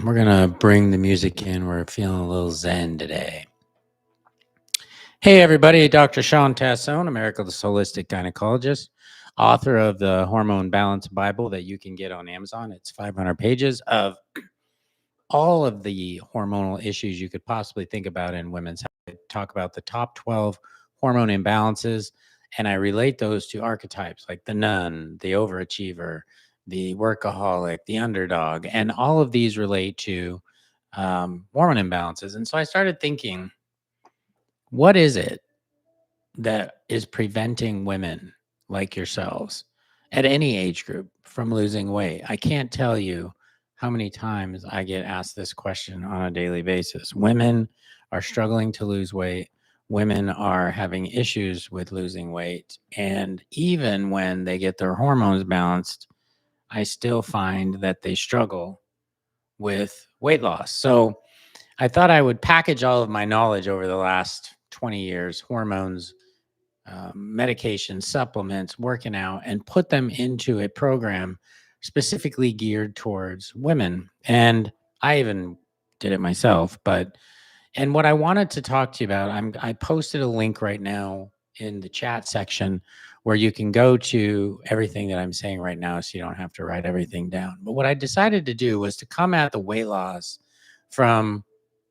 We're going to bring the music in. We're feeling a little zen today. Hey, everybody. Dr. Sean Tassone, America's Holistic Gynecologist, author of the Hormone Balance Bible that you can get on Amazon. It's 500 pages of all of the hormonal issues you could possibly think about in women's health. I talk about the top 12 hormone imbalances, and I relate those to archetypes like the nun, the overachiever, the workaholic, the underdog, and all of these relate to hormone imbalances. And so I started thinking, what is it that is preventing women like yourselves at any age group from losing weight? I can't tell you how many times I get asked this question on a daily basis. Women are struggling to lose weight. Women are having issues with losing weight. And even when they get their hormones balanced, I still find that they struggle with weight loss. So I thought I would package all of my knowledge over the last 20 years, hormones, medication, supplements, working out, and put them into a program specifically geared towards women. And I even did it myself. And what I wanted to talk to you about, I posted a link right now in the chat section where you can go to everything that I'm saying right now so you don't have to write everything down. But what I decided to do was to come at the weight loss from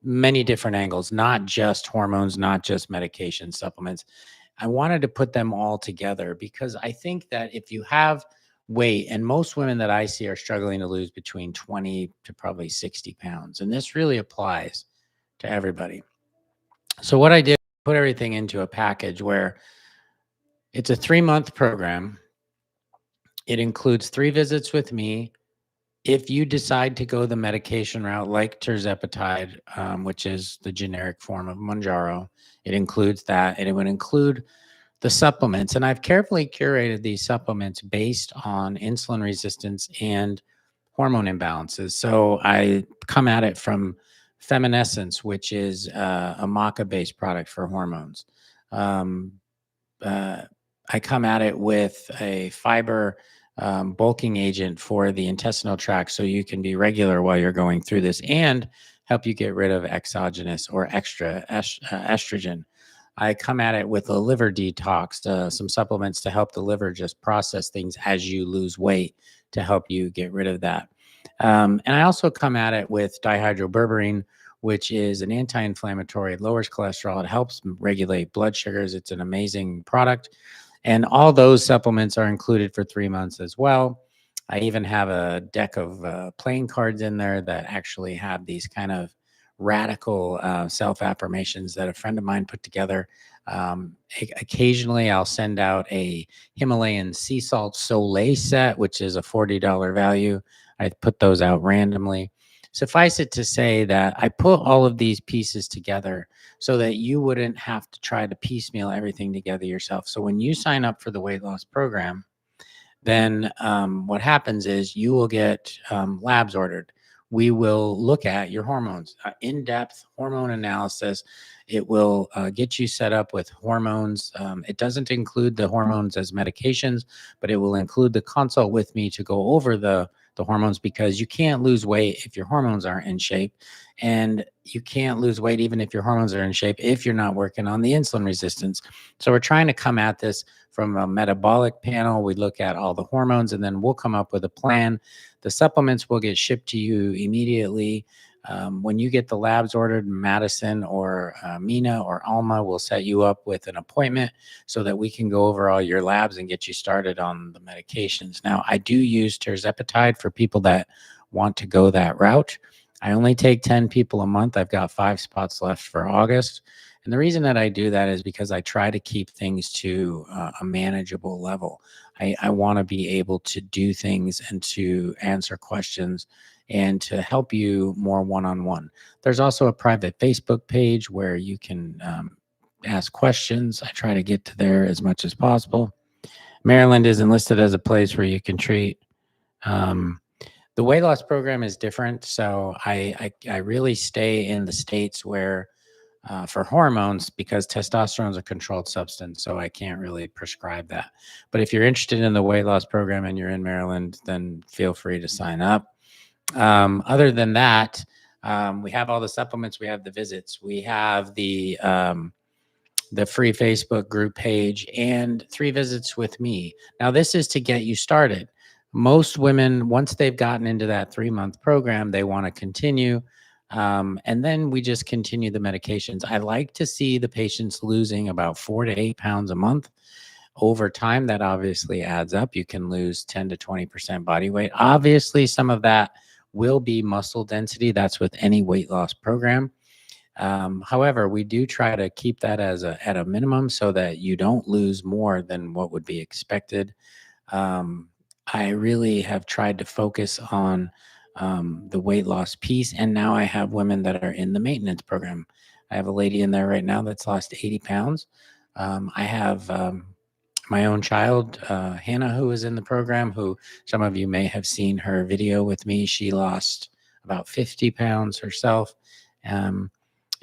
many different angles, not just hormones, not just medication, supplements. I wanted to put them all together because I think that if you have weight, and most women that I see are struggling to lose between 20 to probably 60 pounds, and this really applies to everybody. So what I did, put everything into a package where it's a 3-month program. It includes 3 visits with me. If you decide to go the medication route, like tirzepatide, which is the generic form of Mounjaro, it includes that, and it would include the supplements. And I've carefully curated these supplements based on insulin resistance and hormone imbalances. So I come at it from Feminescence, which is a maca-based product for hormones. Um, I come at it with a fiber bulking agent for the intestinal tract so you can be regular while you're going through this and help you get rid of exogenous or extra estrogen. I come at it with a liver detox, some supplements to help the liver just process things as you lose weight to help you get rid of that. And I also come at it with dihydroberberine, which is an anti-inflammatory. It lowers cholesterol. It helps regulate blood sugars. It's an amazing product. And all those supplements are included for 3 months as well. I even have a deck of playing cards in there that actually have these kind of radical self-affirmations that a friend of mine put together. Occasionally, I'll send out a Himalayan sea salt Soleil set, which is a $40 value. I put those out randomly. Suffice it to say that I put all of these pieces together so that you wouldn't have to try to piecemeal everything together yourself. So when you sign up for the weight loss program, then what happens is you will get labs ordered. We will look at your hormones, in-depth hormone analysis. It will get you set up with hormones. It doesn't include the hormones as medications, but it will include the consult with me to go over the hormones, because you can't lose weight if your hormones aren't in shape. And you can't lose weight even if your hormones are in shape if you're not working on the insulin resistance. So we're trying to come at this from a metabolic panel. We look at all the hormones, and then we'll come up with a plan. The supplements will get shipped to you immediately. When you get the labs ordered, Madison or Mina or Alma will set you up with an appointment so that we can go over all your labs and get you started on the medications. Now, I do use tirzepatide for people that want to go that route. I only take 10 people a month. I've got 5 spots left for August. And the reason that I do that is because I try to keep things to a manageable level. I want to be able to do things and to answer questions and to help you more one-on-one. There's also a private Facebook page where you can ask questions. I try to get to there as much as possible. Maryland isn't listed as a place where you can treat. The weight loss program is different. So I really stay in the states where for hormones, because testosterone is a controlled substance, so I can't really prescribe that. But if you're interested in the weight loss program and you're in Maryland, then feel free to sign up. Other than that, we have all the supplements. We have the visits. We have the free Facebook group page and 3 visits with me. Now, this is to get you started. Most women, once they've gotten into that 3-month program, they want to continue. And then we just continue the medications. I like to see the patients losing about 4 to 8 pounds a month. Over time, that obviously adds up. You can lose 10 to 20% body weight. Obviously, some of that will be muscle density. That's with any weight loss program. However, we do try to keep that at a minimum so that you don't lose more than what would be expected. I really have tried to focus on the weight loss piece, and now I have women that are in the maintenance program. I have a lady in there right now that's lost 80 pounds. I have my own child, Hannah, who is in the program, who some of you may have seen her video with me. She lost about 50 pounds herself.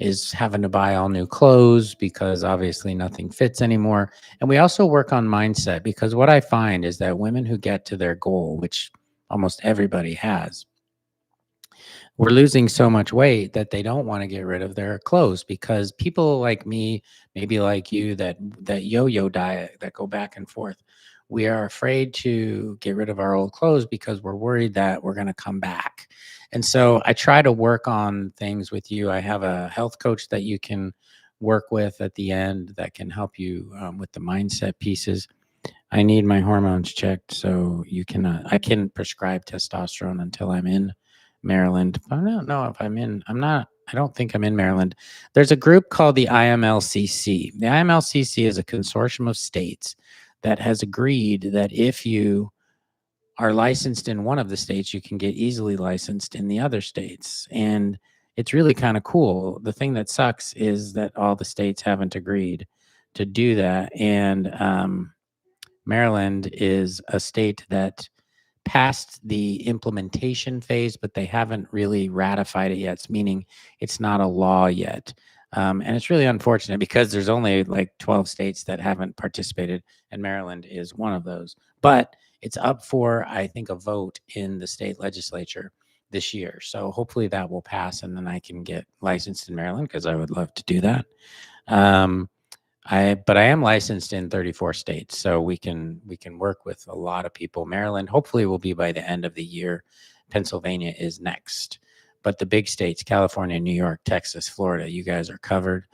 Is having to buy all new clothes because obviously nothing fits anymore. And we also work on mindset, because what I find is that women who get to their goal, which almost everybody has, we're losing so much weight that they don't want to get rid of their clothes, because people like me, maybe like you, that yo-yo diet, that go back and forth, we are afraid to get rid of our old clothes because we're worried that we're going to come back. And so I try to work on things with you. I have a health coach that you can work with at the end that can help you with the mindset pieces. I need my hormones checked, so you can I can prescribe testosterone until I'm in Maryland. I don't know if I don't think I'm in Maryland. There's a group called the IMLCC. The IMLCC is a consortium of states that has agreed that if you are licensed in one of the states, you can get easily licensed in the other states. And it's really kind of cool. The thing that sucks is that all the states haven't agreed to do that. And Maryland is a state that passed the implementation phase, but they haven't really ratified it yet, meaning it's not a law yet. And it's really unfortunate because there's only like 12 states that haven't participated, and Maryland is one of those. But it's up for, I think, a vote in the state legislature this year. So hopefully that will pass, and then I can get licensed in Maryland, because I would love to do that. But I am licensed in 34 states, so we can work with a lot of people. Maryland hopefully will be by the end of the year. Pennsylvania is next, but the big states, California, New York, Texas, Florida, you guys are covered.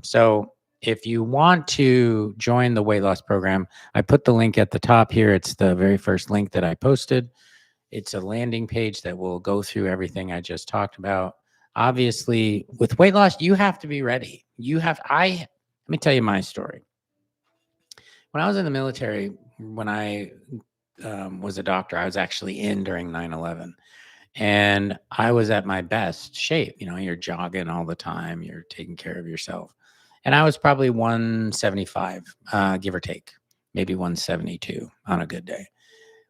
So if you want to join the weight loss program, I put the link at the top here. It's the very first link that I posted. It's a landing page that will go through everything I just talked about. Obviously, with weight loss, you have to be ready. Let me tell you my story. When I was in the military, when I was a doctor, I was actually in during 9/11. And I was at my best shape. You know, you're jogging all the time, you're taking care of yourself. And I was probably 175, give or take, maybe 172 on a good day,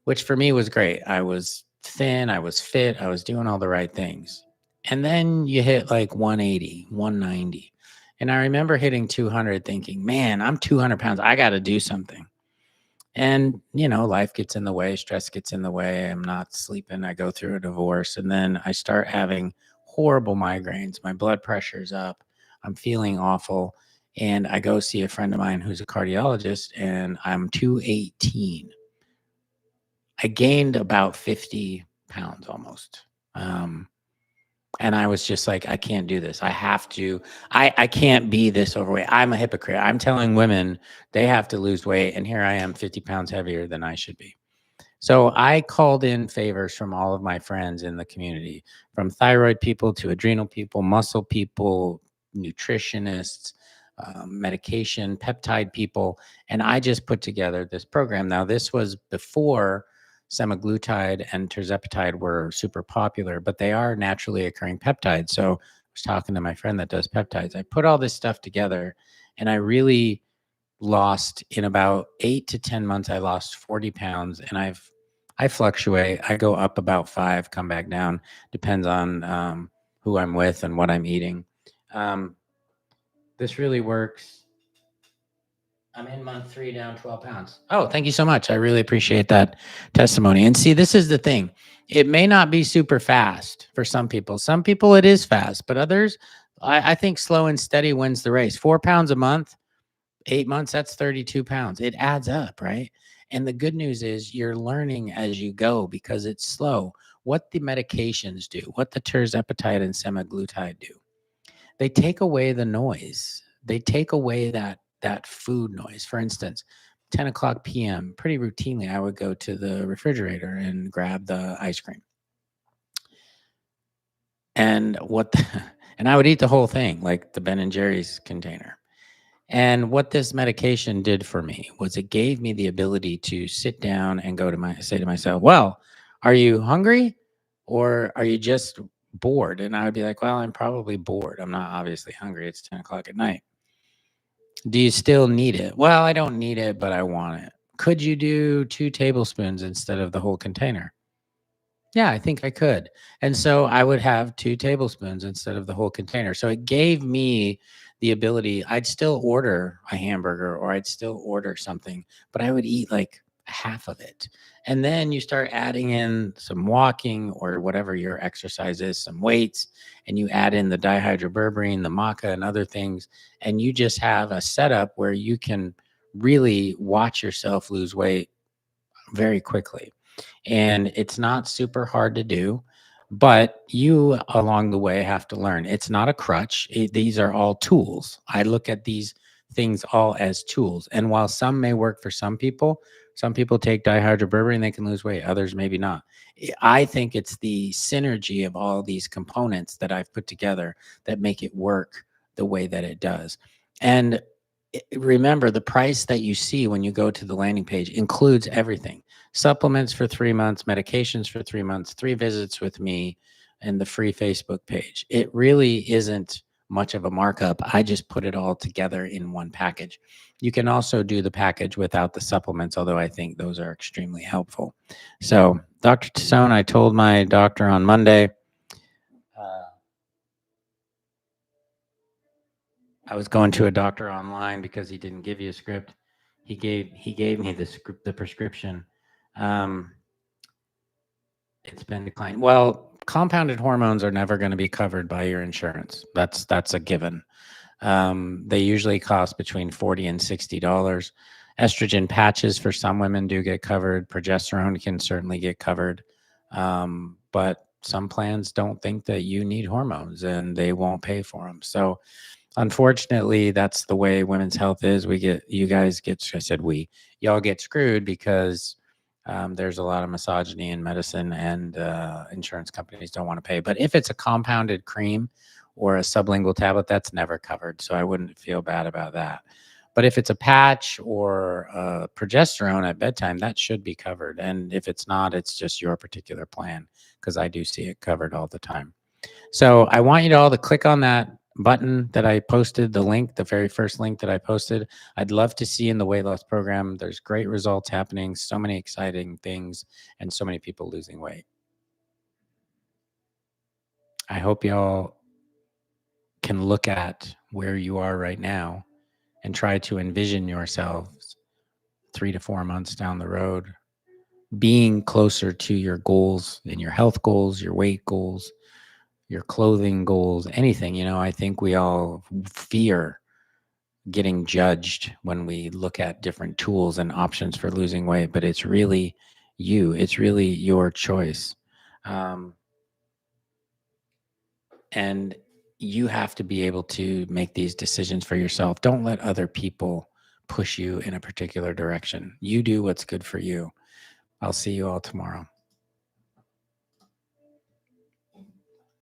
which for me was great. I was thin, I was fit, I was doing all the right things. And then you hit like 180, 190. And I remember hitting 200 thinking, man, I'm 200 pounds. I got to do something. And, you know, life gets in the way, stress gets in the way. I'm not sleeping. I go through a divorce. And then I start having horrible migraines. My blood pressure's up. I'm feeling awful. And I go see a friend of mine who's a cardiologist, and I'm 218. I gained about 50 pounds almost. And I was just like, I can't do this. I can't be this overweight. I'm a hypocrite. I'm telling women they have to lose weight. And here I am 50 pounds heavier than I should be. So I called in favors from all of my friends in the community, from thyroid people to adrenal people, muscle people, nutritionists, medication, peptide people. And I just put together this program. Now, this was before semaglutide and tirzepatide were super popular, but they are naturally occurring peptides. So I was talking to my friend that does peptides. I put all this stuff together, and I really lost, in about 8 to 10 months, I lost 40 pounds. And I fluctuate. I go up about 5, come back down. Depends on who I'm with and what I'm eating. This really works. I'm in month 3, down 12 pounds. Oh, thank you so much. I really appreciate that testimony. And see, this is the thing. It may not be super fast for some people. Some people it is fast, but others, I think slow and steady wins the race. 4 pounds a month, 8 months, that's 32 pounds. It adds up, right? And the good news is you're learning as you go because it's slow. What the medications do, what the tirzepatide and semaglutide do, they take away the noise. They take away that food noise. For instance, 10 o'clock p.m., pretty routinely, I would go to the refrigerator and grab the ice cream. And and I would eat the whole thing, like the Ben and Jerry's container. And what this medication did for me was it gave me the ability to sit down and say to myself, well, are you hungry or are you just bored? And I would be like, well, I'm probably bored. I'm not obviously hungry. It's 10 o'clock at night. Do you still need it? Well, I don't need it, but I want it. Could you do 2 tablespoons instead of the whole container? Yeah, I think I could. And so I would have 2 tablespoons instead of the whole container. So it gave me the ability, I'd still order a hamburger or I'd still order something, but I would eat like half of it. And then you start adding in some walking or whatever your exercise is, some weights, and you add in the dihydroberberine, the maca, and other things. And you just have a setup where you can really watch yourself lose weight very quickly. And it's not super hard to do, but you along the way have to learn. It's not a crutch. These are all tools. I look at these things all as tools. And while some may work for some people take dihydroberberine and they can lose weight, others maybe not. I think it's the synergy of all these components that I've put together that make it work the way that it does. And remember, the price that you see when you go to the landing page includes everything: supplements for 3 months, medications for 3 months, 3 visits with me, and the free Facebook page. It really isn't much of a markup. I just put it all together in one package. You can also do the package without the supplements, although I think those are extremely helpful. So, Dr. Tassone, I told my doctor on Monday, I was going to a doctor online because he didn't give you a script. He gave me the script, the prescription. It's been declined. Well, compounded hormones are never going to be covered by your insurance. That's a given. They usually cost between $40 and $60. Estrogen patches for some women do get covered. Progesterone can certainly get covered. But some plans don't think that you need hormones and they won't pay for them. So unfortunately, that's the way women's health is. Y'all get screwed because there's a lot of misogyny in medicine and insurance companies don't want to pay. But if it's a compounded cream or a sublingual tablet, that's never covered. So I wouldn't feel bad about that. But if it's a patch or progesterone at bedtime, that should be covered. And if it's not, it's just your particular plan, because I do see it covered all the time. So I want you to all to click on that button that I posted, the link, the very first link that I posted. I'd love to see in the weight loss program. There's great results happening, so many exciting things, and so many people losing weight. I hope y'all can look at where you are right now and try to envision yourselves 3 to 4 months down the road being closer to your goals and your health goals, your weight goals, your clothing goals, anything. I think we all fear getting judged when we look at different tools and options for losing weight, but it's really you. It's really your choice. And you have to be able to make these decisions for yourself. Don't let other people push you in a particular direction. You do what's good for you. I'll see you all tomorrow.